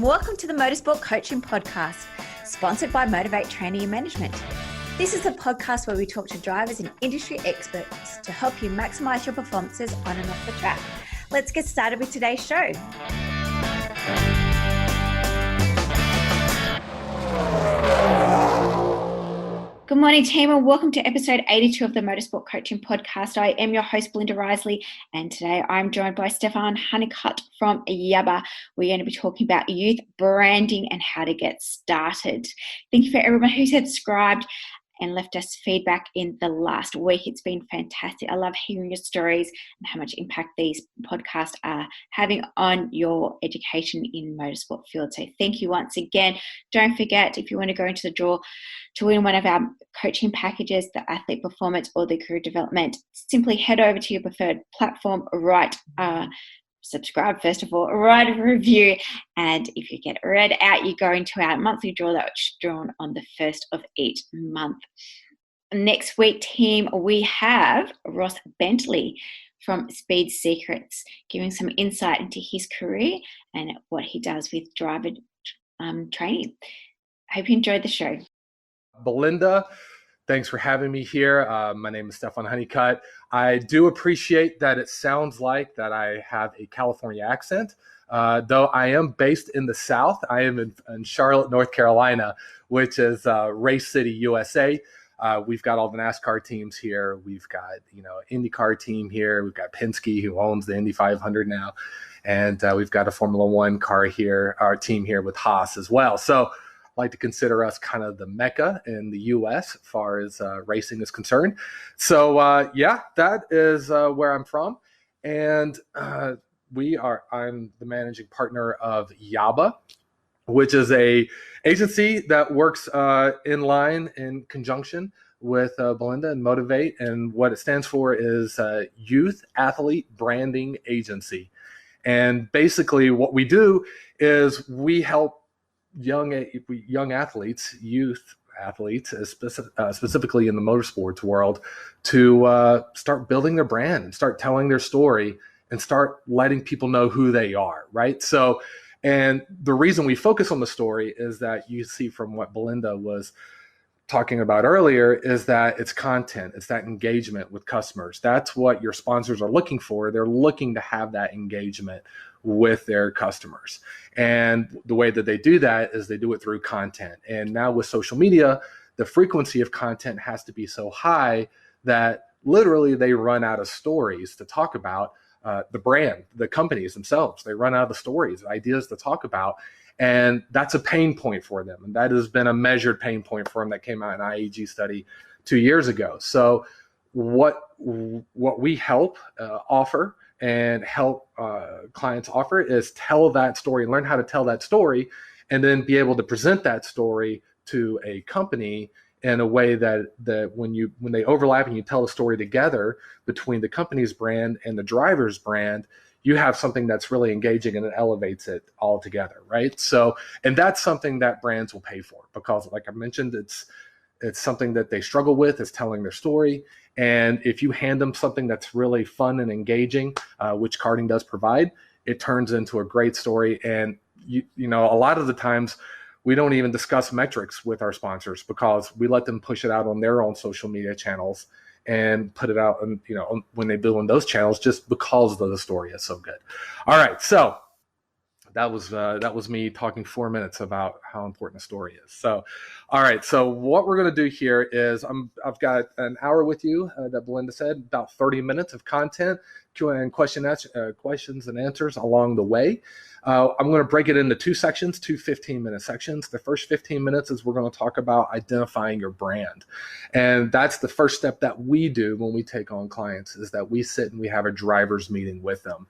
welcome to the Motorsport Coaching Podcast, sponsored by Motivate Training and Management. This is a podcast where we talk to drivers and industry experts to help you maximize your performances on and off the track. Let's get started with today's show. Good morning, team, and welcome to episode 82 of the Motorsport Coaching Podcast. I am your host, Belinda Risley, and today I'm joined by Stefan Honeycutt from YABA. We're going to be talking about youth branding and how to get started. Thank you for everyone who subscribed and left us feedback in the last week. It's been fantastic. I love hearing your stories and how much impact these podcasts are having on your education in motorsport field. So thank you once again. Don't forget, if you want to go into the draw to win one of our coaching packages, the athlete performance or the career development, simply head over to your preferred platform, subscribe first of all, write a review, and if you get read out, you go into our monthly draw that's drawn on the first of each month. Next week, team, we have Ross Bentley from Speed Secrets giving some insight into his career and what he does with driver training. I hope you enjoyed the show. Belinda, thanks for having me here. My name is Stefan Honeycutt. I do appreciate that it sounds like that I have a California accent, though I am based in the South. I am in Charlotte, North Carolina, which is Race City, USA. We've got all the NASCAR teams here. We've got, IndyCar team here. We've got Penske, who owns the Indy 500 now. And we've got a Formula One car here, our team here with Haas as well. So like to consider us kind of the Mecca in the U.S. as far as racing is concerned. So that is where I'm from, and I'm the managing partner of YABA, which is a agency that works in conjunction with Belinda and Motivate, and what it stands for is Youth Athlete Branding Agency. And basically, what we do is we help young athletes, youth athletes, specifically in the motorsports world, to start building their brand and start telling their story and start letting people know who they are, right? So, and the reason we focus on the story is that you see from what Belinda was talking about earlier is that it's content, it's that engagement with customers. That's what your sponsors are looking for. They're looking to have that engagement with their customers. And the way that they do that is they do it through content. And now with social media, the frequency of content has to be so high that literally they run out of stories to talk about the brand, the companies themselves. They run out of the stories, ideas to talk about. And that's a pain point for them. And that has been a measured pain point for them that came out in an IAG study 2 years ago. So what we help offer and help clients offer is tell that story, learn how to tell that story, and then be able to present that story to a company in a way that when they overlap and you tell the story together between the company's brand and the driver's brand, you have something that's really engaging and it elevates it all together, right? So, and that's something that brands will pay for because, like I mentioned, it's something that they struggle with, is telling their story. And if you hand them something that's really fun and engaging, which karting does provide, it turns into a great story. And a lot of the times we don't even discuss metrics with our sponsors because we let them push it out on their own social media channels and put it out, and when they build on those channels, just because the story is so good. All right, so that was me talking 4 minutes about how important a story is. So, all right. So what we're going to do here is I've got an hour with you that Belinda said, about 30 minutes of content, Q&A and questions and answers along the way. I'm going to break it into two sections, two 15-minute sections. The first 15 minutes is we're going to talk about identifying your brand. And that's the first step that we do when we take on clients, is that we sit and we have a driver's meeting with them.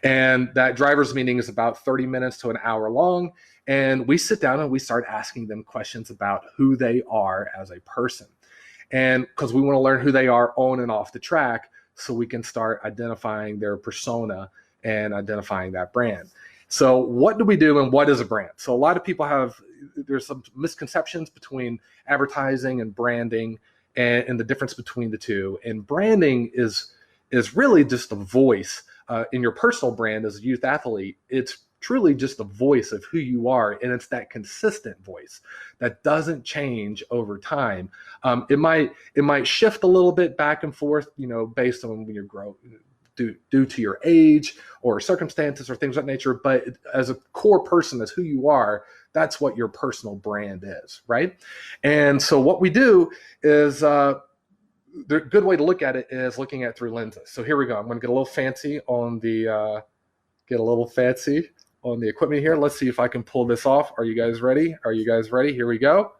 And that driver's meeting is about 30 minutes to an hour long. And we sit down and we start asking them questions about who they are as a person. And because we want to learn who they are on and off the track, so we can start identifying their persona and identifying that brand. So what do we do and what is a brand? So a lot of people there's some misconceptions between advertising and branding and the difference between the two. And branding is really just a voice in your personal brand as a youth athlete. It's truly just the voice of who you are, and it's that consistent voice that doesn't change over time. It might shift a little bit back and forth, based on when you grow, due to your age or circumstances or things of that nature. But as a core person, as who you are, that's what your personal brand is, right? And so what we do is, the good way to look at it is looking at through lenses. So here we go. I'm going to get a little fancy on the equipment here. Let's see if I can pull this off. Are you guys ready? Here we go.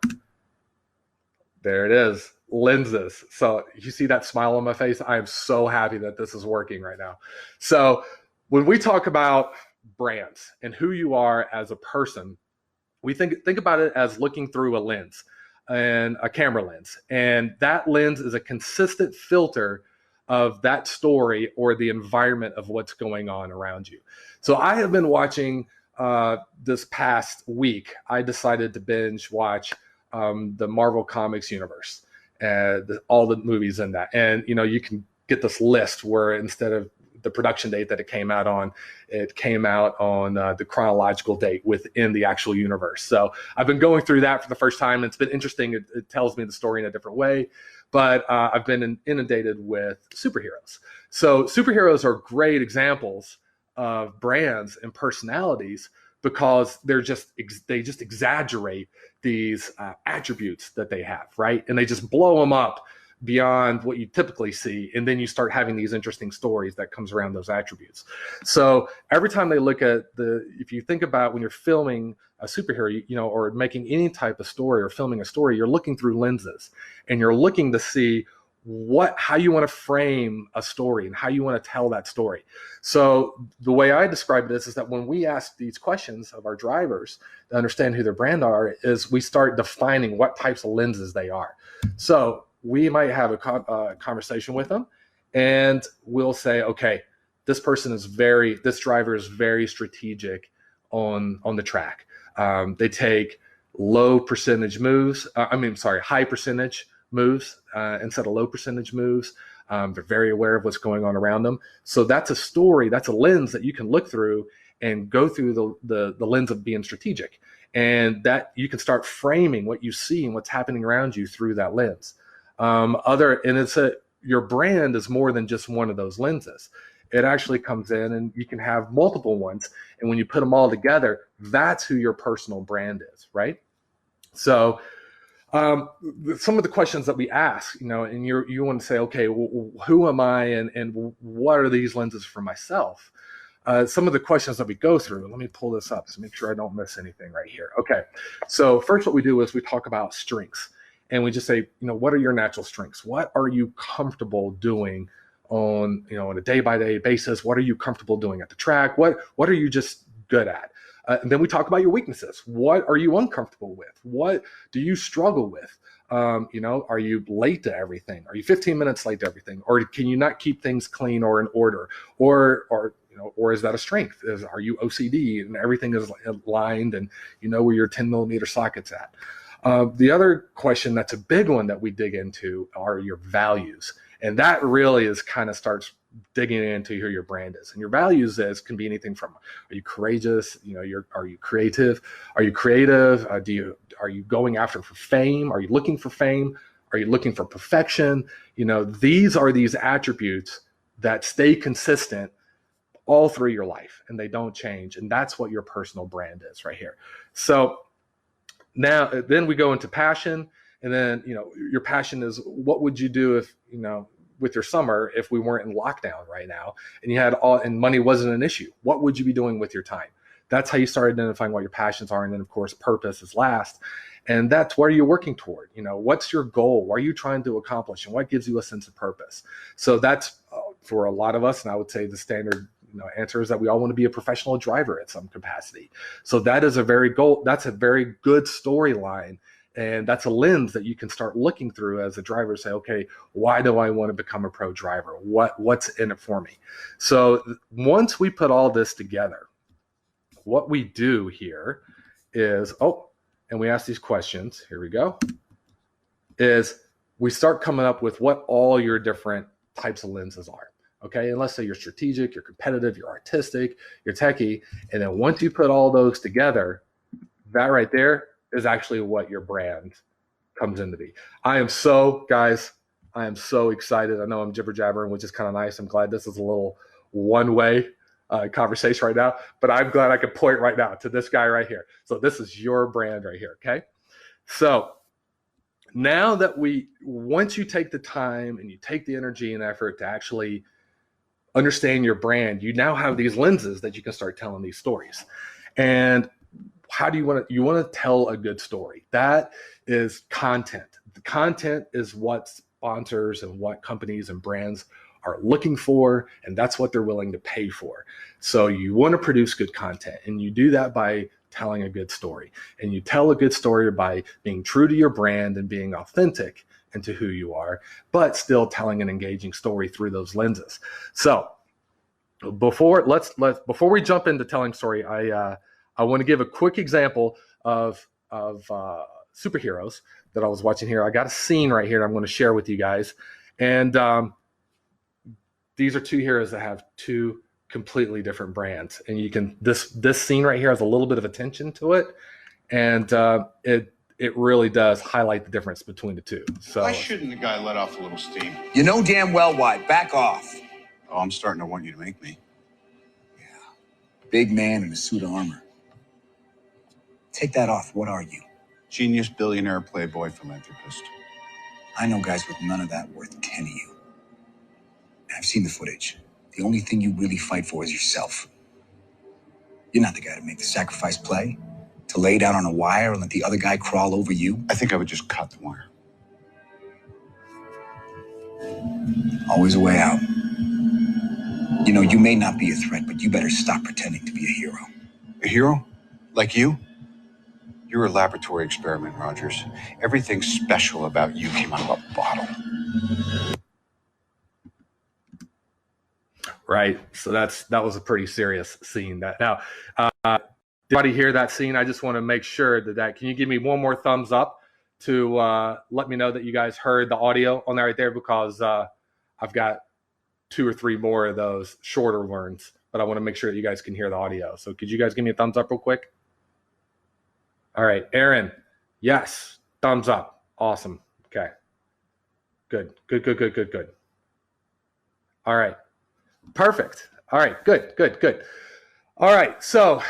There it is. Lenses. So you see that smile on my face? I am so happy that this is working right now. So when we talk about brands and who you are as a person, we think about it as looking through a lens, and a camera lens. And that lens is a consistent filter of that story or the environment of what's going on around you. So I have been watching, this past week, I decided to binge watch the Marvel Comics universe, and all the movies in that. And, you can get this list where instead of the production date that it came out on the chronological date within the actual universe. So I've been going through that for the first time. It's been interesting. It tells me the story in a different way, but I've been inundated with superheroes. So superheroes are great examples of brands and personalities, because they just exaggerate these attributes that they have, right? And they just blow them up beyond what you typically see, and then you start having these interesting stories that comes around those attributes. So every time they look at if you think about when you're filming a superhero, or making any type of story or filming a story, you're looking through lenses, and you're looking to see how you want to frame a story and how you want to tell that story. So the way I describe this is that when we ask these questions of our drivers to understand who their brand are, is we start defining what types of lenses they are. So we might have a conversation with them, and we'll say, okay, this driver is very strategic on the track. They take high percentage moves instead of low percentage moves. They're very aware of what's going on around them. So that's a story, that's a lens that you can look through and go through the lens of being strategic. And that you can start framing what you see and what's happening around you through that lens. Your brand is more than just one of those lenses. It actually comes in, and you can have multiple ones. And when you put them all together, that's who your personal brand is, right? So some of the questions that we ask, and you want to say, okay, well, who am I, and what are these lenses for myself? Some of the questions that we go through, let me pull this up to make sure I don't miss anything right here. Okay, so first what we do is we talk about strengths, and we just say, what are your natural strengths? What are you comfortable doing on a day-by-day basis? What are you comfortable doing at the track? What are you just good at? And then we talk about your weaknesses. What are you uncomfortable with? What do you struggle with? Are you late to everything? Are you 15 minutes late to everything? Or can you not keep things clean or in order? Or is that a strength? Are you OCD and everything is aligned, and where your 10 millimeter socket's at? The other question that's a big one that we dig into are your values. And that really starts digging into who your brand is. And your values can be anything from, are you courageous? Are you creative? Are you creative? Are you going after for fame? Are you looking for fame? Are you looking for perfection? These are these attributes that stay consistent all through your life, and they don't change. And that's what your personal brand is right here. So then we go into passion. And then, your passion is, what would you do if, with your summer, if we weren't in lockdown right now and you had and money wasn't an issue? What would you be doing with your time? That's how you start identifying what your passions are. And then, of course, purpose is last. And that's where you're working toward. What's your goal? What are you trying to accomplish? And what gives you a sense of purpose? So that's for a lot of us, and I would say the standard answer is that we all want to be a professional driver at some capacity. So that's a very good storyline. And that's a lens that you can start looking through as a driver. Say, okay, why do I want to become a pro driver? What's in it for me? So once we put all this together, what we do here is, and we ask these questions, here we go, is we start coming up with what all your different types of lenses are. Okay. And let's say you're strategic, you're competitive, you're artistic, you're techie. And then once you put all those together, that right there is actually what your brand comes into be. Guys, I am so excited. I know I'm jibber jabbering, which is kind of nice. I'm glad this is a little one-way conversation right now, but I'm glad I could point right now to this guy right here. So this is your brand right here. Okay. So now that once you take the time and you take the energy and effort to actually understand your brand, you now have these lenses that you can start telling these stories. And how do you want to tell a good story? That is content. The content is what sponsors and what companies and brands are looking for, and that's what they're willing to pay for. So you want to produce good content, and you do that by telling a good story. And you tell a good story by being true to your brand and being authentic into who you are, but still telling an engaging story through those lenses. So before we jump into telling story, I want to give a quick example of superheroes that I was watching here. I got a scene right here that I'm going to share with you guys. And these are two heroes that have two completely different brands. And you can, this scene right here has a little bit of attention to it. And it really does highlight the difference between the two. So why shouldn't the guy let off a little steam? You know damn well why. Back off. Oh, I'm starting to want you to make me. Yeah. Big man in a suit of armor. Take that off. What are you? Genius, billionaire, playboy, philanthropist. I know guys with none of that worth 10 of you. I've seen the footage. The only thing you really fight for is yourself. You're not the guy to make the sacrifice play, to lay down on a wire and let the other guy crawl over you. I think I would just cut the wire. Always a way out. You know, you may not be a threat, but you better stop pretending to be a hero. A hero? Like you? You're a laboratory experiment, Rogers. Everything special about you came out of a bottle. Right. So that was a pretty serious scene. Did anybody hear that scene? I just want to make sure that can you give me one more thumbs up to let me know that you guys heard the audio on that right there, because I've got 2 or 3 more of those shorter ones, but I want to make sure that you guys can hear the audio. So could you guys give me a thumbs up real quick? All right, Aaron, yes, thumbs up. Awesome. Okay. Good. All right. Perfect. All right, good. All right, so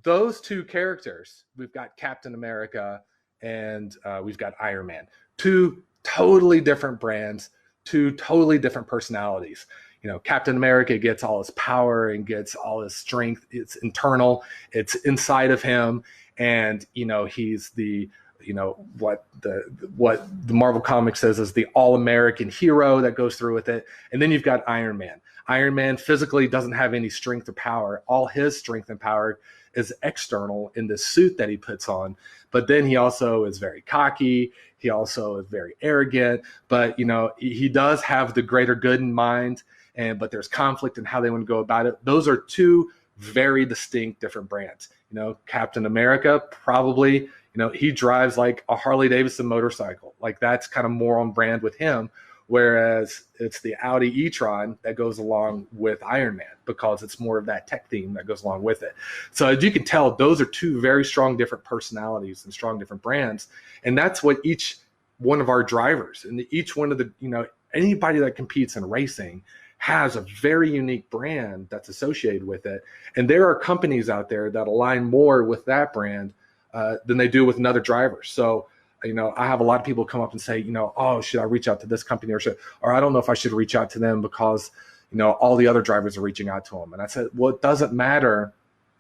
those two characters, we've got Captain America and we've got Iron Man. 2 totally different brands, 2 totally different personalities. You know, Captain America gets all his power and gets all his strength. It's internal, it's inside of him. And, you know, he's the, you know, what the Marvel Comics says is the all-American hero that goes through with it. And then you've got Iron Man. Iron Man physically doesn't have any strength or power. All his strength and power is external in the suit that he puts on. But then he also is very cocky. He also is very arrogant. But, you know, he does have the greater good in mind. But there's conflict in how they want to go about it. Those are 2 very distinct different brands. You know, Captain America, probably, you know, he drives like a Harley Davidson motorcycle. Like that's kind of more on brand with him. Whereas it's the Audi e-tron that goes along with Iron Man, because it's more of that tech theme that goes along with it. So as you can tell, those are 2 very strong different personalities and strong different brands. And that's what each one of our drivers and each one of the, you know, anybody that competes in racing has a very unique brand that's associated with it. And there are companies out there that align more with that brand than they do with another driver. So, you know, I have a lot of people come up and say, you know, oh, should I reach out to this company or I don't know if I should reach out to them because, you know, all the other drivers are reaching out to them. And I said, well, it doesn't matter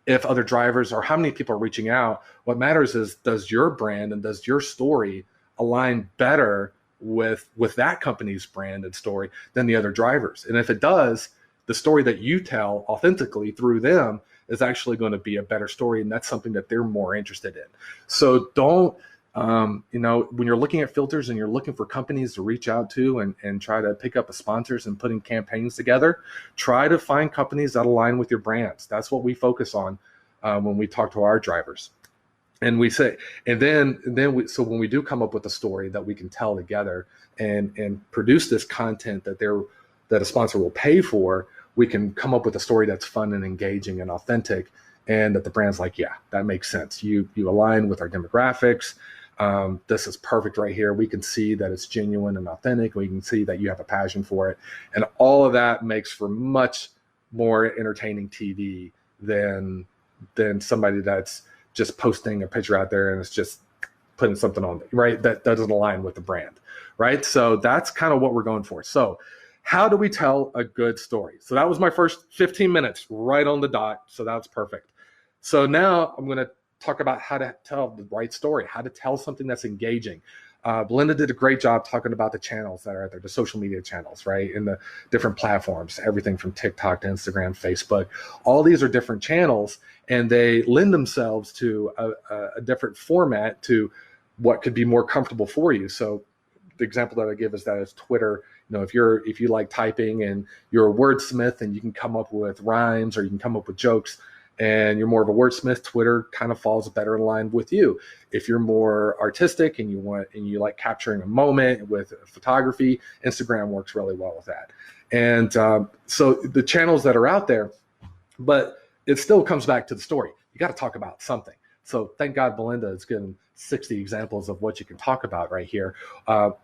if other drivers or how many people are reaching out. What matters is, does your brand and does your story align better with that company's brand and story than the other drivers? And if it does, the story that you tell authentically through them is actually going to be a better story. And that's something that they're more interested in. So don't, you know, when you're looking at filters and you're looking for companies to reach out to and try to pick up a sponsors and putting campaigns together, try to find companies that align with your brands. That's what we focus on when we talk to our drivers. And we say, so when we do come up with a story that we can tell together and produce this content that that a sponsor will pay for, we can come up with a story that's fun and engaging and authentic, and that the brand's like, yeah, that makes sense. You align with our demographics. This is perfect right here. We can see that it's genuine and authentic. We can see that you have a passion for it. And all of that makes for much more entertaining TV than somebody that's just posting a picture out there and it's just putting something on, right? That doesn't align with the brand, right? So that's kind of what we're going for. So how do we tell a good story? So that was my first 15 minutes right on the dot. So that's perfect. So now I'm going to talk about how to tell the right story, how to tell something that's engaging. Belinda did a great job talking about the channels that are out there, the social media channels, right? And the different platforms, everything from TikTok to Instagram, Facebook. All these are different channels, and they lend themselves to a different format to what could be more comfortable for you. So the example that I give is that it's Twitter. You know, if you like typing and you're a wordsmith and you can come up with rhymes or you can come up with jokes, and you're more of a wordsmith, Twitter kind of falls better in line with you. If you're more artistic and you like capturing a moment with photography, Instagram works really well with that. And so the channels that are out there, but it still comes back to the story. You got to talk about something. So thank God Belinda has given 60 examples of what you can talk about right here.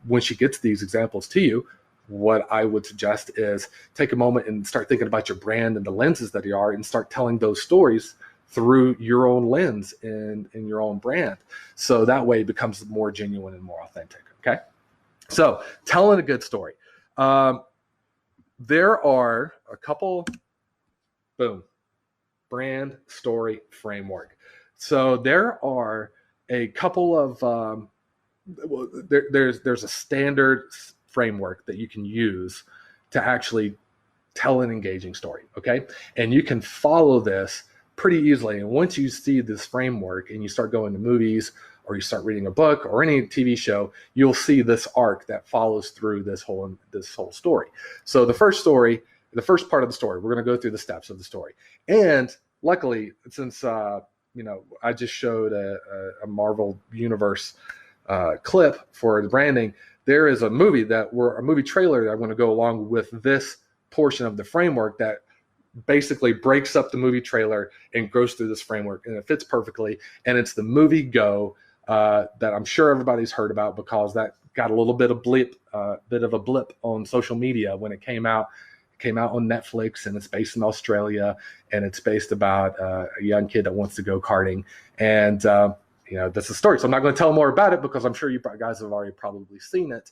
When she gets these examples to you, what I would suggest is take a moment and start thinking about your brand and the lenses that you are, and start telling those stories through your own lens and your own brand. So that way it becomes more genuine and more authentic. Okay. So telling a good story. There are a couple, brand story framework. So there are a couple of, there's a standard framework that you can use to actually tell an engaging story, okay? And you can follow this pretty easily. And once you see this framework and you start going to movies or you start reading a book or any TV show, you'll see this arc that follows through this whole story. So the first part of the story, we're going to go through the steps of the story. And luckily, since I just showed a Marvel Universe clip for the branding, there is a movie trailer that I'm going to go along with this portion of the framework that basically breaks up the movie trailer and goes through this framework, and it fits perfectly. And it's the movie Go that I'm sure everybody's heard about, because that got a little bit of a blip on social media when it came out. It came out on Netflix, and it's based in Australia, and it's based about a young kid that wants to go karting. And that's the story. So I'm not going to tell more about it because I'm sure you guys have already probably seen it,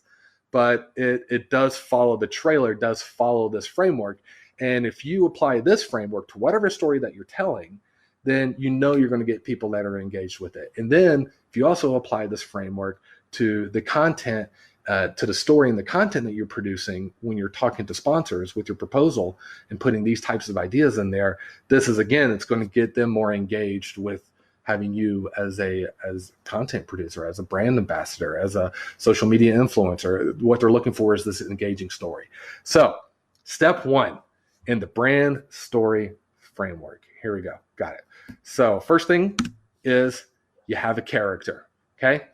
but it does follow, the trailer does follow this framework. And if you apply this framework to whatever story that you're telling, then you're going to get people that are engaged with it. And then if you also apply this framework to the content, to the story and the content that you're producing when you're talking to sponsors with your proposal and putting these types of ideas in there, it's going to get them more engaged with having you as content producer, as a brand ambassador, as a social media influencer. What they're looking for is this engaging story. So step one in the brand story framework. Here we go. Got it. So first thing is you have a character. Okay.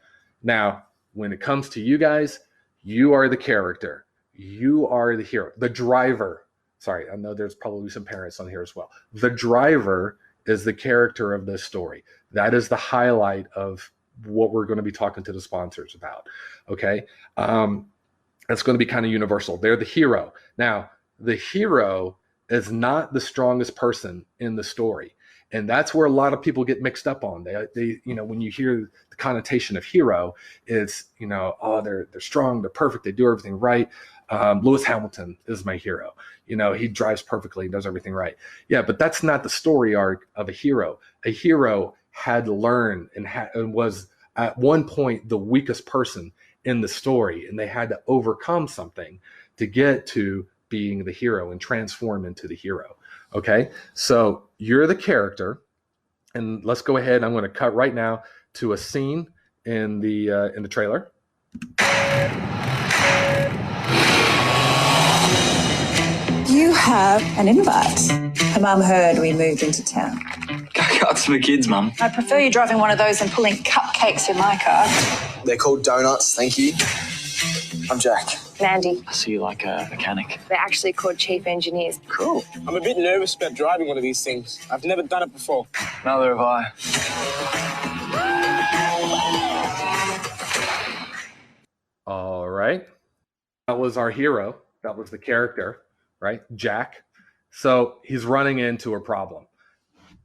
Now, when it comes to you guys, you are the character. You are the hero, the driver. Sorry, I know there's probably some parents on here as well. The driver is the character of this story. That is the highlight of what we're going to be talking to the sponsors about. Okay. That's going to be kind of universal. They're the hero. Now, the hero is not the strongest person in the story. And that's where a lot of people get mixed up on. They when you hear the connotation of hero, it's, they're strong, they're perfect, they do everything right. Lewis Hamilton is my hero. He drives perfectly, does everything right. Yeah, but that's not the story arc of a hero. A hero had to learn and was at one point the weakest person in the story, and they had to overcome something to get to being the hero and transform into the hero. Okay, so you're the character, and let's go ahead. I'm going to cut right now to a scene in the trailer. You have an invite. Her mum heard we moved into town. Go-karts for the kids, Mum. I prefer you driving one of those and pulling cupcakes in my car. They're called donuts, thank you. I'm Jack. Mandy. I see you like a mechanic. They're actually called chief engineers. Cool. I'm a bit nervous about driving one of these things. I've never done it before. Neither have I. All right. That was our hero. That was the character, right? Jack. So he's running into a problem.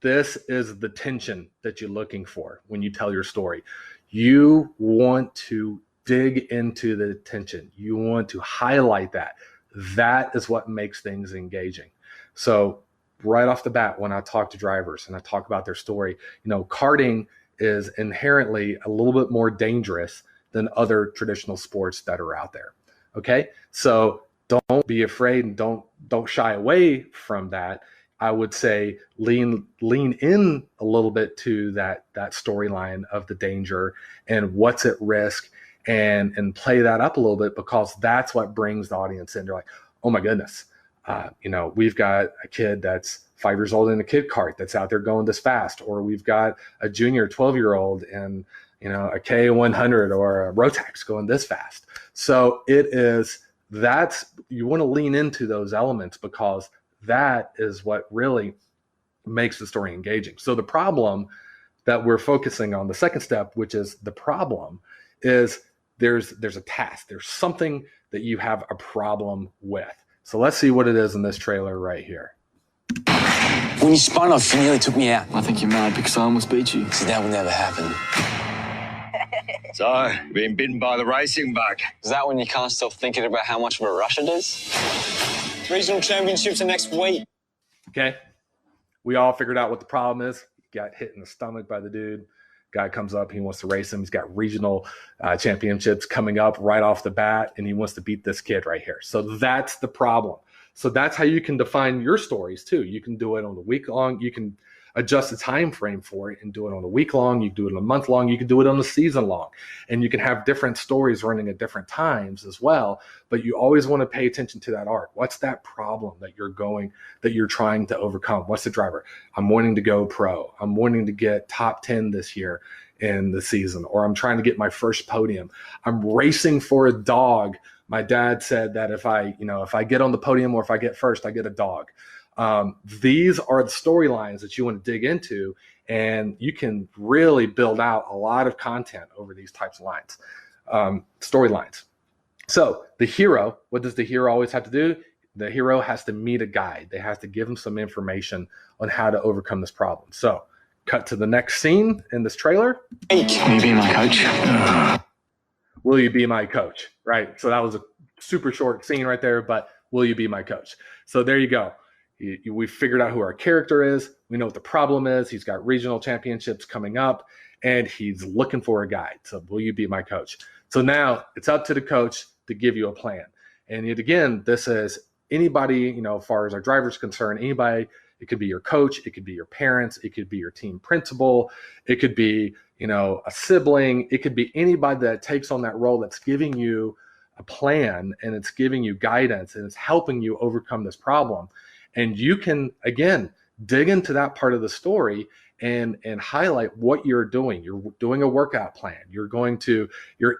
This is the tension that you're looking for when you tell your story. You want to dig into the tension. You want to highlight that. That is what makes things engaging. So right off the bat, when I talk to drivers and I talk about their story, karting is inherently a little bit more dangerous than other traditional sports that are out there. Okay, so don't be afraid and don't shy away from that. I would say lean in a little bit to that storyline of the danger and what's at risk, and play that up a little bit, because that's what brings the audience in. They're like, oh my goodness, we've got a kid that's 5 years old in a kid cart that's out there going this fast, or we've got a junior 12-year-old in a K100 or a Rotax going this fast. So you want to lean into those elements, because that is what really makes the story engaging. So the problem that we're focusing on, the second step, which is the problem, is there's a task. There's something that you have a problem with. So let's see what it is in this trailer right here. When you spun off, you nearly took me out. I think you're mad because I almost beat you. So that will never happen. So, been bitten by the racing bug. Is that when you can't stop thinking about how much of a rush it is? Regional championships are next week. Okay. We all figured out what the problem is. He got hit in the stomach by the dude. Guy comes up, he wants to race him. He's got regional championships coming up right off the bat, and he wants to beat this kid right here. So that's the problem. So that's how you can define your stories too. You can do it on the week long. You can adjust the time frame for it and do it on a week long. You can do it on a month long. You can do it on a season long, and you can have different stories running at different times as well. But you always want to pay attention to that arc. What's that problem that you're trying to overcome? What's the driver? I'm wanting to go pro. I'm wanting to get top 10 this year in the season, or I'm trying to get my first podium. I'm racing for a dog. My dad said that if I get on the podium or if I get first, I get a dog. These are the storylines that you want to dig into, and you can really build out a lot of content over these types of storylines. So the hero, what does the hero always have to do? The hero has to meet a guide. They have to give him some information on how to overcome this problem. So cut to the next scene in this trailer. Will you be my coach? Will you be my coach? Right. So that was a super short scene right there, but will you be my coach? So there you go. We figured out who our character is. We know what the problem is. He's got regional championships coming up, and he's looking for a guide. So will you be my coach? So now it's up to the coach to give you a plan. And yet again, this is anybody, as far as our driver's concerned, anybody. It could be your coach. It could be your parents. It could be your team principal. It could be, a sibling. It could be anybody that takes on that role that's giving you a plan, and it's giving you guidance, and it's helping you overcome this problem. And you can, again, dig into that part of the story and highlight what you're doing. You're doing a workout plan. You're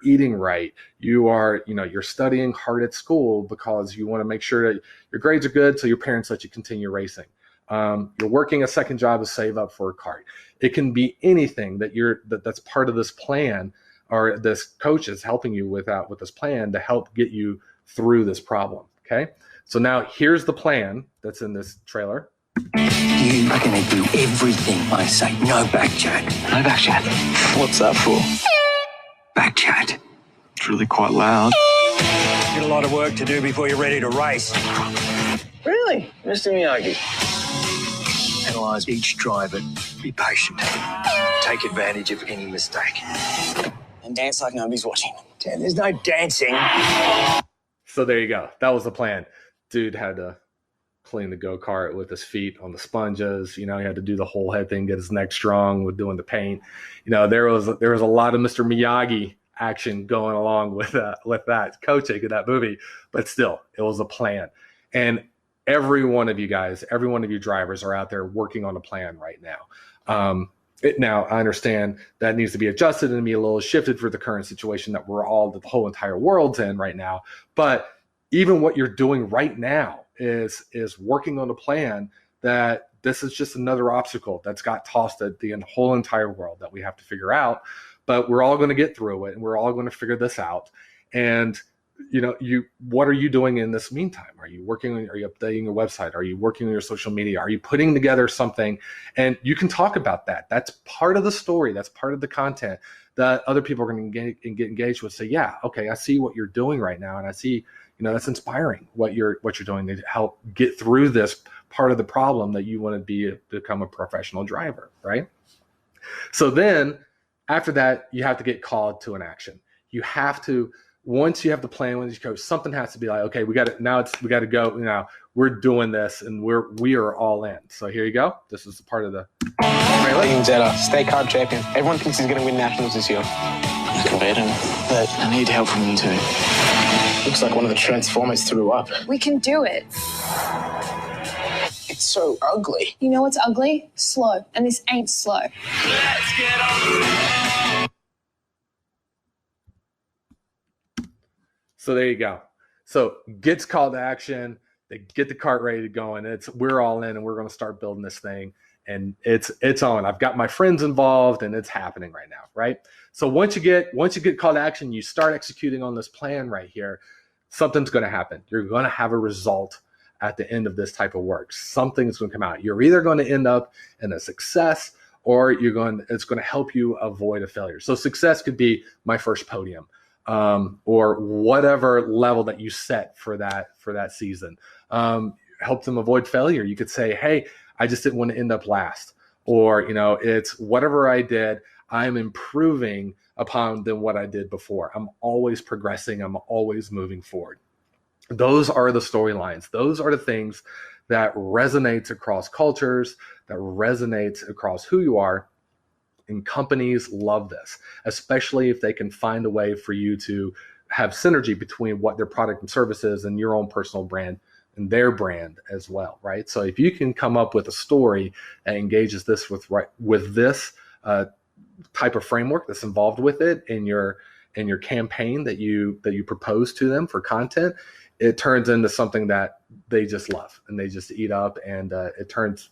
eating right. You're studying hard at school because you want to make sure that your grades are good so your parents let you continue racing. You're working a second job to save up for a cart. It can be anything that's part of this plan, or this coach is helping you with this plan to help get you through this problem. Okay. So now here's the plan that's in this trailer. You are going to do everything I say. No back chat. No back chat. What's that for? Back chat. It's really quite loud. Got a lot of work to do before you're ready to race. Really? Mr. Miyagi? Analyze each driver. Be patient. Take advantage of any mistake. And dance like nobody's watching. Dan, there's no dancing. So there you go. That was the plan. Dude had to clean the go-kart with his feet on the sponges. He had to do the whole head thing, get his neck strong with doing the paint. There was a lot of Mr. Miyagi action going along with that coaching in that movie, but still, it was a plan. And every one of you guys, every one of you drivers are out there working on a plan right now. Now, I understand that needs to be adjusted and be a little shifted for the current situation that the whole entire world's in right now. But even what you're doing right now is working on a plan that this is just another obstacle that's got tossed at the whole entire world that we have to figure out. But we're all going to get through it, and we're all going to figure this out. And what are you doing in this meantime? Are you updating your website? Are you working on your social media? Are you putting together something? And you can talk about that. That's part of the story. That's part of the content that other people are going to get engaged with. Say, yeah, okay, I see what you're doing right now, and I see, that's inspiring what you're doing to help get through this part of the problem that you want to become a professional driver, right? So then after that, you have to get called to an action. You have to. Once you have the plan with your coach, something has to be like, okay, we got to go. We're doing this, and we are all in. So here you go. This is the part of the trailer. Jetta, state card champion. Everyone thinks he's going to win nationals this year. I can beat him, but I need help from you two. Looks like one of the Transformers threw up. We can do it. It's so ugly. You know what's ugly? Slow. And this ain't slow. Let's get on. So there you go. So gets called to action. They get the cart ready to go, and we're all in, and we're going to start building this thing. And it's on. I've got my friends involved, and it's happening right now, right? So once you get called to action, you start executing on this plan right here. Something's going to happen. You're going to have a result at the end of this type of work. Something's going to come out. You're either going to end up in a success, or it's going to help you avoid a failure. So success could be my first podium. Or whatever level that you set for that season. Help them avoid failure. You could say, hey, I just didn't want to end up last. Or, it's whatever I did, I'm improving upon than what I did before. I'm always progressing. I'm always moving forward. Those are the storylines. Those are the things that resonates across cultures, that resonates across who you are. And companies love this, especially if they can find a way for you to have synergy between what their product and service is and your own personal brand and their brand as well, right? So if you can come up with a story that engages this with this type of framework that's involved with it in your campaign that you propose to them for content, it turns into something that they just love and they just eat up, and it turns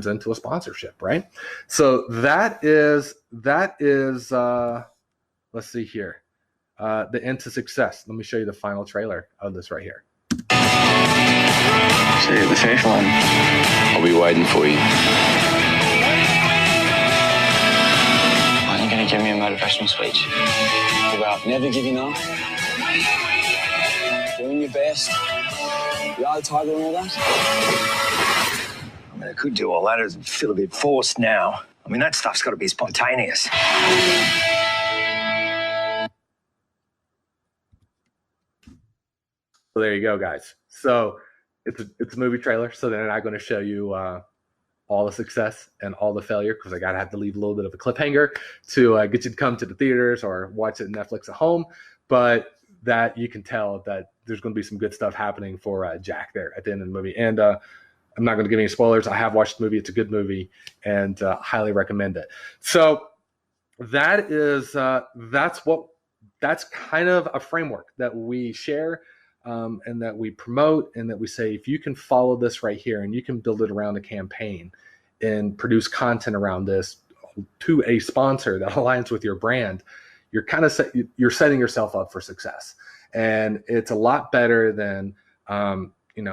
into a sponsorship, right? So that is let's see here, the end to success. Let me show you the final trailer of this right here. See you at the finish line. I'll be waiting for you. Aren't you going to give me a motivational speech About never giving up, doing your best, the eye of the tiger and all that? I mean, I could do all that. It feel a bit forced now. I mean, that stuff's got to be spontaneous. So there you go, guys. So it's a movie trailer. So then I'm going to show you all the success and all the failure, because I gotta have to leave a little bit of a cliffhanger to get you to come to the theaters or watch it on Netflix at home. But that you can tell that there's going to be some good stuff happening for Jack there at the end of the movie. And I'm not going to give any spoilers. I have watched the movie. It's a good movie, and highly recommend it. So that is that's kind of a framework that we share and that we promote, and that we say, if you can follow this right here and you can build it around a campaign and produce content around this to a sponsor that aligns with your brand, you're kind of you're setting yourself up for success. And it's a lot better than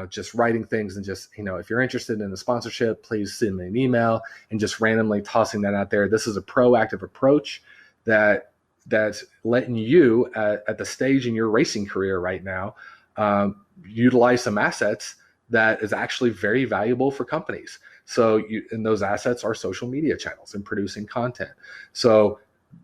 just writing things and just, if you're interested in a sponsorship, please send me an email, and just randomly tossing that out there. This is a proactive approach that's letting you at the stage in your racing career right now utilize some assets that is actually very valuable for companies. So and those assets are social media channels and producing content. So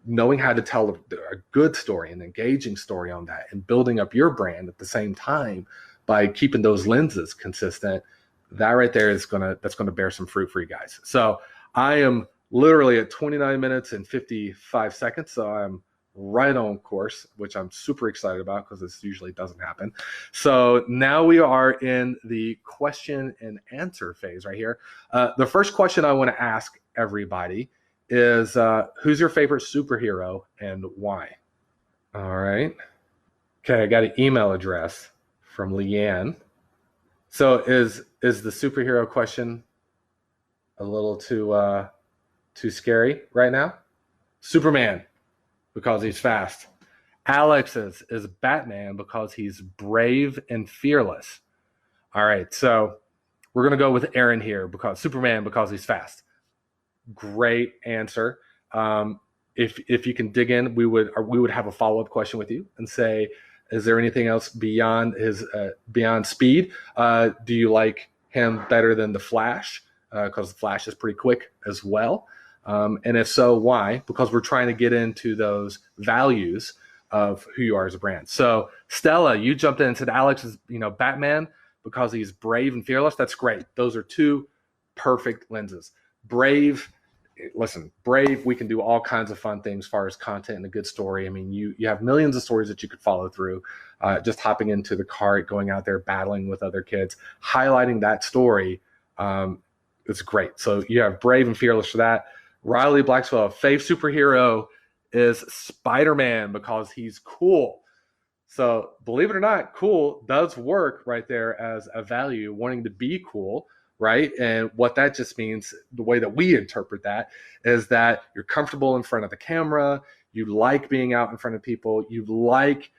knowing how to tell a good story, an engaging story on that, and building up your brand at the same time by keeping those lenses consistent, that right there is that's gonna bear some fruit for you guys. So I am literally at 29 minutes and 55 seconds. So I'm right on course, which I'm super excited about because this usually doesn't happen. So now we are in the question and answer phase right here. The first question I want to ask everybody is who's your favorite superhero and why? All right. Okay, I got an email address from Leanne. So is the superhero question a little too scary right now? Superman, because he's fast. Alex's is Batman because he's brave and fearless. All right, so we're gonna go with Aaron here because Superman because he's fast. Great answer. If you can dig in, we would have a follow-up question with you and say, is there anything else beyond beyond speed? Do you like him better than the Flash? Because the Flash is pretty quick as well. And if so, why? Because we're trying to get into those values of who you are as a brand. So Stella, you jumped in and said Alex is, Batman because he's brave and fearless. That's great. Those are two perfect lenses. Brave, we can do all kinds of fun things as far as content and a good story. I mean, you have millions of stories that you could follow through. Just hopping into the cart, going out there, battling with other kids, highlighting that story. It's great. So you have brave and fearless for that. Riley Blackswell, fave superhero is Spider-Man because he's cool. So believe it or not, cool does work right there as a value, wanting to be cool, right? And what that just means, the way that we interpret that, is that you're comfortable in front of the camera, you like being out in front of people, you like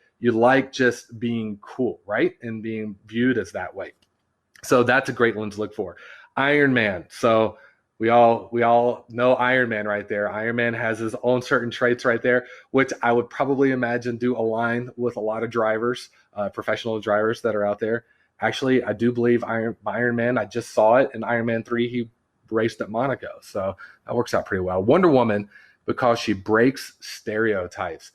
just being cool, right? And being viewed as that way. So that's a great lens to look for. Iron Man. So we all know Iron Man right there. Iron Man has his own certain traits right there, which I would probably imagine do align with a lot of drivers, professional drivers that are out there. Actually, I do believe Iron Man, I just saw it in Iron Man 3, he raced at Monaco. So that works out pretty well. Wonder Woman, because she breaks stereotypes.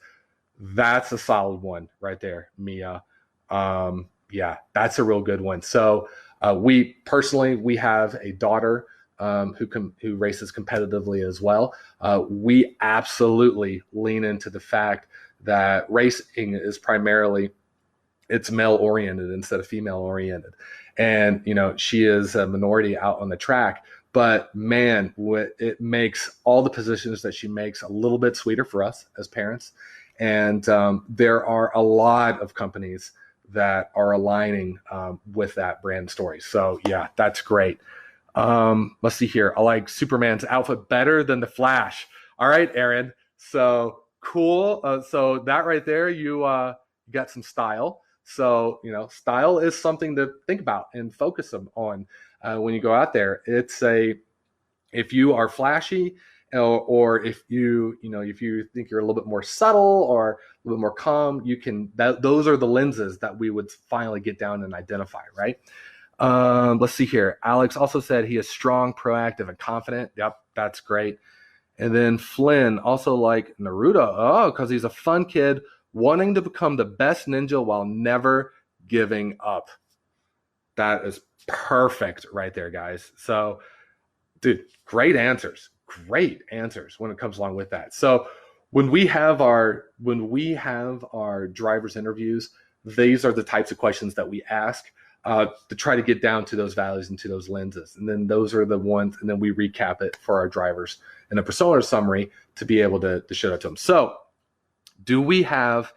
That's a solid one right there, Mia. Yeah, that's a real good one. So we have a daughter who races competitively as well. We absolutely lean into the fact that racing is primarily, it's male oriented instead of female oriented. And, she is a minority out on the track, but man, it makes all the positions that she makes a little bit sweeter for us as parents. And there are a lot of companies that are aligning with that brand story. So yeah, that's great. Let's see here. I like Superman's outfit better than the Flash. All right, Aaron. So cool. So that right there, you got some style. So, style is something to think about and focus on when you go out there. If you are flashy, or if you think you're a little bit more subtle or a little bit more calm, those are the lenses that we would finally get down and identify, right? Let's see here. Alex also said he is strong, proactive, and confident. Yep, that's great. And then Flynn also like Naruto. Oh, because he's a fun kid wanting to become the best ninja while never giving up. That is perfect right there, guys. So, dude, great answers when it comes along with that. So when we have our drivers interviews, these are the types of questions that we ask to try to get down to those values and to those lenses. And then those are the ones, and then we recap it for our drivers in a persona summary to be able to show that to them. So do we have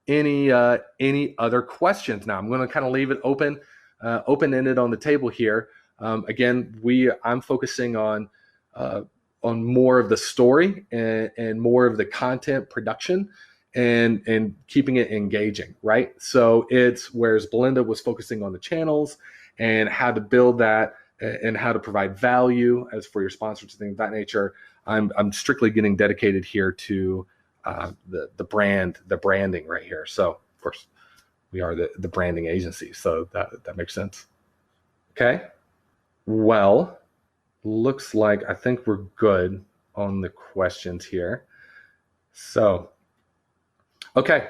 any other questions? Now I'm going to kind of leave it open-ended on the table here. Again, I'm focusing on more of the story and more of the content production and keeping it engaging, right? So whereas Belinda was focusing on the channels and how to build that and how to provide value as for your sponsors and things of that nature, I'm strictly getting dedicated here to the branding right here. So of course we are the branding agency, so that makes sense. Okay. Well, looks like I think we're good on the questions here. So, okay.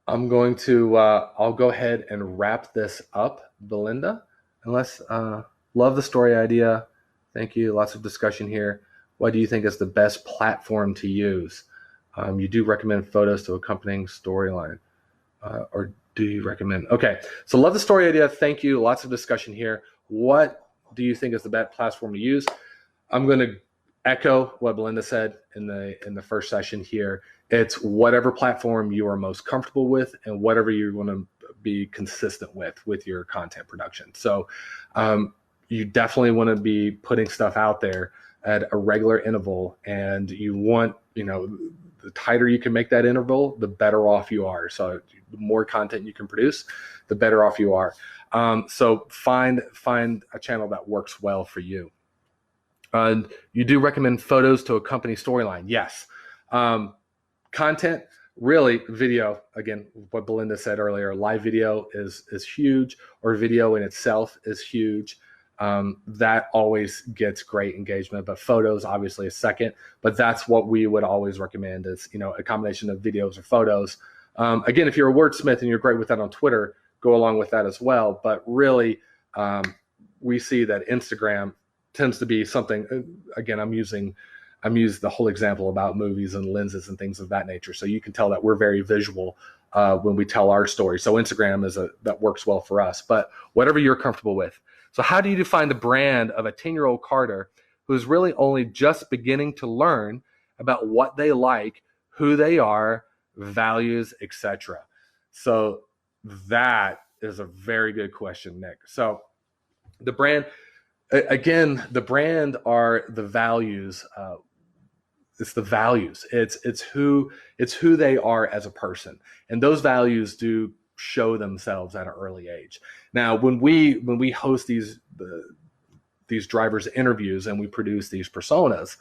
I'm going to, I'll go ahead and wrap this up, Belinda. Unless, love the story idea. Thank you. Lots of discussion here. What do you think is the best platform to use? You do recommend photos to accompanying storyline. Or do you recommend? Okay. So love the story idea. Thank you. Lots of discussion here. What do you think is the best platform to use? I'm going to echo what Belinda said in the first session here. It's whatever platform you are most comfortable with and whatever you want to be consistent with your content production. So you definitely want to be putting stuff out there at a regular interval, and you want, the tighter you can make that interval, the better off you are. So the more content you can produce, the better off you are. So find a channel that works well for you. And you do recommend photos to accompany storyline. Yes. Content, really video, again, what Belinda said earlier, live video is huge, or video in itself is huge. That always gets great engagement, but photos obviously a second, but that's what we would always recommend is, a combination of videos or photos. Again, if you're a wordsmith and you're great with that on Twitter, go along with that as well. But really, we see that Instagram tends to be something, again, I'm using the whole example about movies and lenses and things of that nature. So you can tell that we're very visual when we tell our story. So Instagram that works well for us, but whatever you're comfortable with. So how do you define the brand of a 10-year-old Carter who's really only just beginning to learn about what they like, who they are, values, etc.? So that is a very good question, Nick. So the brand, again, the brand are the values. It's the values. It's who they are as a person, and those values do show themselves at an early age. Now, when we host these drivers' interviews and we produce these personas,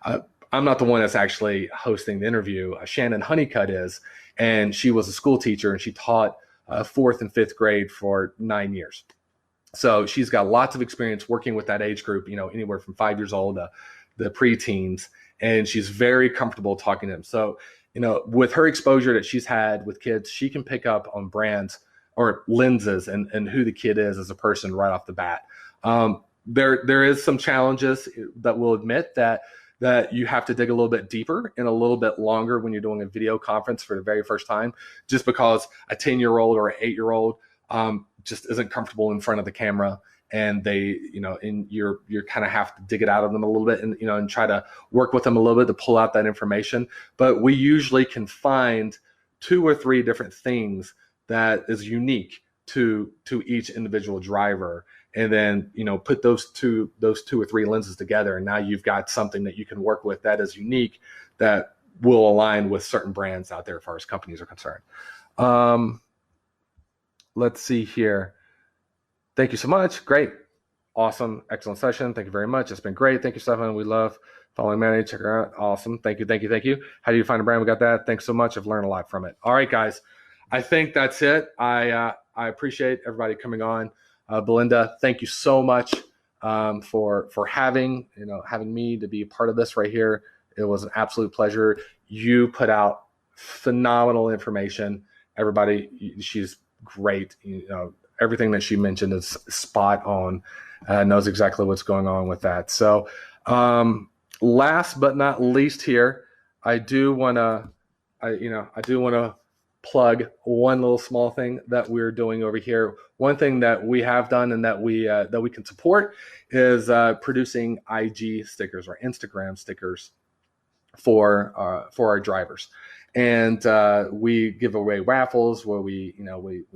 I'm not the one that's actually hosting the interview. Shannon Honeycutt is, and she was a school teacher and she taught 4th and 5th grade for 9 years. So she's got lots of experience working with that age group, anywhere from 5 years old to the preteens, and she's very comfortable talking to them. So, with her exposure that she's had with kids, she can pick up on brands or lenses and who the kid is as a person right off the bat. There is some challenges that we'll admit that you have to dig a little bit deeper and a little bit longer when you're doing a video conference for the very first time, just because a 10-year-old or an 8-year-old just isn't comfortable in front of the camera, and they, and you're kind of have to dig it out of them a little bit, and and try to work with them a little bit to pull out that information. But we usually can find 2 or 3 different things that is unique to each individual driver, and then put those two or 3 lenses together, and now you've got something that you can work with that is unique, that will align with certain brands out there as far as companies are concerned. Let's see here. Thank you so much. Great. Awesome. Excellent session. Thank you very much. It's been great. Thank you, Stefan. We love following Manny. Check her out. Awesome. Thank you. How do you find a brand? We got that. Thanks so much. I've learned a lot from it. All right, guys. I think that's it. I appreciate everybody coming on. Belinda, thank you so much for having me to be a part of this right here. It was an absolute pleasure. You put out phenomenal information. Everybody, she's great. Everything that she mentioned is spot on. Knows exactly what's going on with that. So last but not least here, I do want to plug one little small thing that we're doing over here. One thing that we have done and that we can support is producing IG stickers or Instagram stickers for our drivers. And we give away raffles where we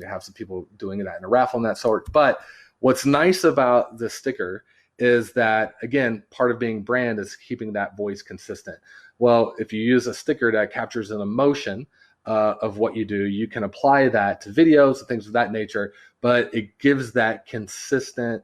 have some people doing that in a raffle and that sort. But what's nice about the sticker is that, again, part of being brand is keeping that voice consistent. Well, if you use a sticker that captures an emotion of what you do, you can apply that to videos and things of that nature, but it gives that consistent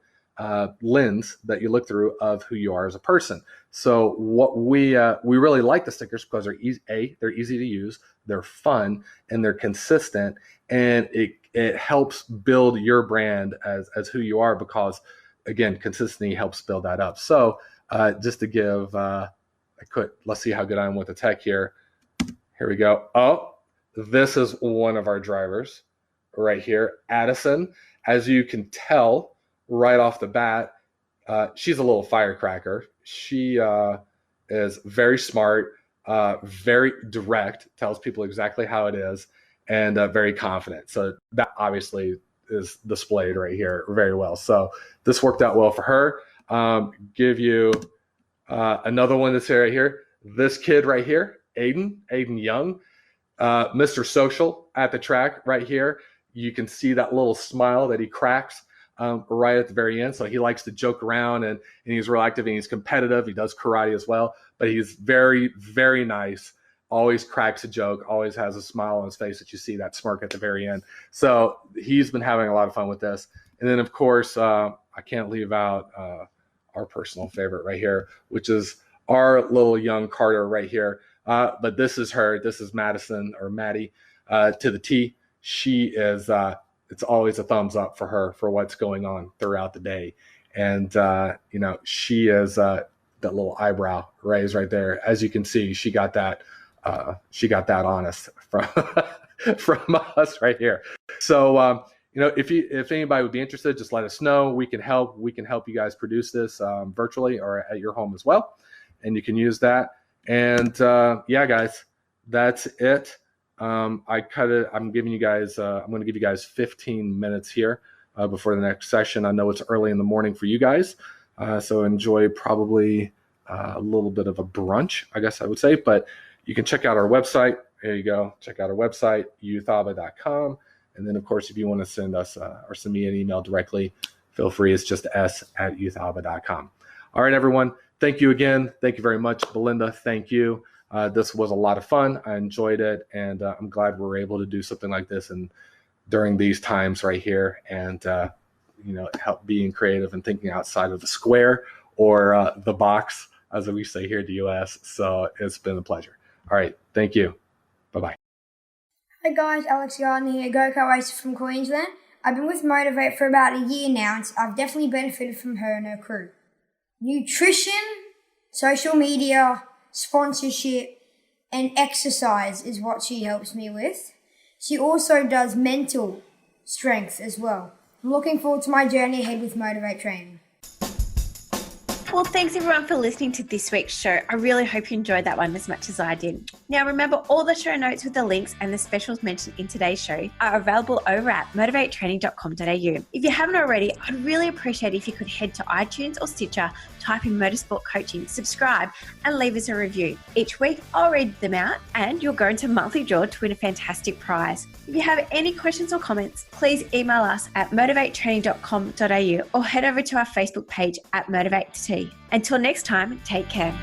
lens that you look through of who you are as a person. So what we really like the stickers because they're easy to use, they're fun, and they're consistent, and it helps build your brand as who you are, because again, consistency helps build that up. So just to give let's see how good I am with the tech here. Here we go. Oh, this is one of our drivers right here, Addison. As you can tell right off the bat, she's a little firecracker. She is very smart, very direct, tells people exactly how it is, and very confident. So that obviously is displayed right here very well. So this worked out well for her. Give you Another one that's right here. This kid right here, Aiden Young, Mr. Social at the track right here. You can see that little smile that he cracks right at the very end. So he likes to joke around and he's real active and he's competitive. He does karate as well, but he's very, very nice. Always cracks a joke, always has a smile on his face that you see that smirk at the very end. So he's been having a lot of fun with this. And then, of course, I can't leave out our personal favorite right here, which is our little young Carter right here. But this is her. This is Madison or Maddie to the T. She is, it's always a thumbs up for her for what's going on throughout the day. And, she is that little eyebrow raised right there. As you can see, she got that honest from from us right here. So if anybody would be interested, just let us know. We can help you guys produce this virtually or at your home as well, and you can use that. And guys, that's it. I'm going to give you guys 15 minutes here before the next session. I know it's early in the morning for you guys, so enjoy probably a little bit of a brunch, I guess I would say, but you can check out our website. There you go. Check out our website, youthaba.com. And then, of course, if you want to send us or send me an email directly, feel free. It's just s@youthaba.com. All right, everyone. Thank you again. Thank you very much. Belinda, thank you. This was a lot of fun. I enjoyed it. And I'm glad we're able to do something like this and during these times right here and, help being creative and thinking outside of the square or the box, as we say here in the U.S. So it's been a pleasure. All right. Thank you. Bye-bye. Hi guys, Alex Gardner here, go-kart racer from Queensland. I've been with Motivate for about a year now and I've definitely benefited from her and her crew. Nutrition, social media, sponsorship, and exercise is what she helps me with. She also does mental strength as well. I'm looking forward to my journey ahead with Motivate Training. Well, thanks everyone for listening to this week's show. I really hope you enjoyed that one as much as I did. Now, remember, all the show notes with the links and the specials mentioned in today's show are available over at motivatetraining.com.au. If you haven't already, I'd really appreciate if you could head to iTunes or Stitcher, type in Motorsport Coaching, subscribe, and leave us a review. Each week, I'll read them out and you'll go into monthly draw to win a fantastic prize. If you have any questions or comments, please email us at motivatetraining.com.au or head over to our Facebook page at Motivate T. Until next time, take care.